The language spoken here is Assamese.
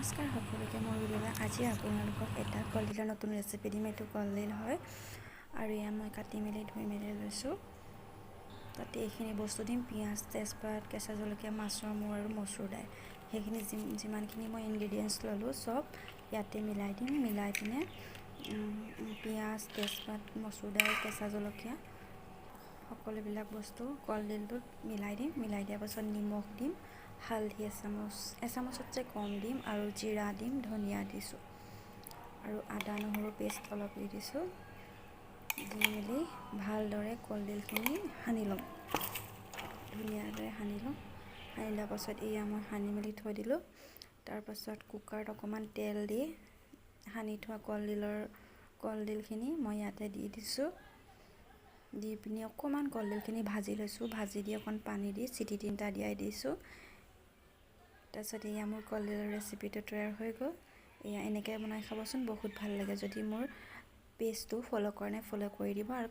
নমস্কাৰ সকলোকে মোৰ ভিডিঅ'লৈ আজি আপোনালোকক এটা কলডিলৰ নতুন ৰেচিপি দিম। এইটো কলডিল হয় আৰু এয়া মই কাটি মেলি ধুই মেলি লৈছোঁ। তাতে এইখিনি বস্তু দিম: পিঁয়াজ, তেজপাত, কেঁচা জলকীয়া, মাছৰ মূৰ আৰু মচুৰ দাইল। সেইখিনি যিমানখিনি মই ইনগ্ৰিডিয়েণ্টছ ল'লোঁ চব ইয়াতে মিলাই দিম। মিলাই পিনে পিঁয়াজ, তেজপাত, মচুৰ দাইল, কেঁচা জলকীয়া সকলোবিলাক বস্তু কলডিলটোত মিলাই দিম। মিলাই দিয়াৰ পাছত নিমখ দিম, হালধি এচামুচতকৈ কম দিম আৰু জিৰা দিম, ধনিয়া দিছোঁ আৰু আদা নহৰু পেষ্ট অলপ দি দিছোঁ। দি মেলি ভালদৰে কলডিলখিনি সানি ল'ম, ধুনীয়াদৰে সানি ল'ম। সানি লোৱাৰ পাছত এয়া মই সানি মেলি থৈ দিলোঁ। তাৰপাছত কুকাৰত অকণমান তেল দি সানি থোৱা কলডিলখিনি মই ইয়াতে দি দিছোঁ। দি পিনি অকণমান কলডিলখিনি ভাজি লৈছোঁ। ভাজি দি অকণ পানী দি চিটি 3টা দিয়াই দিছোঁ। তাৰপিছত এয়া মোৰ কলডিলৰ ৰেচিপিটো তৈয়াৰ হৈ গ'ল। এয়া এনেকৈ বনাই খাবচোন, বহুত ভাল লাগে। যদি মোৰ পেজটো ফ'ল' কৰা নাই, ফ'ল' কৰি দিব আৰু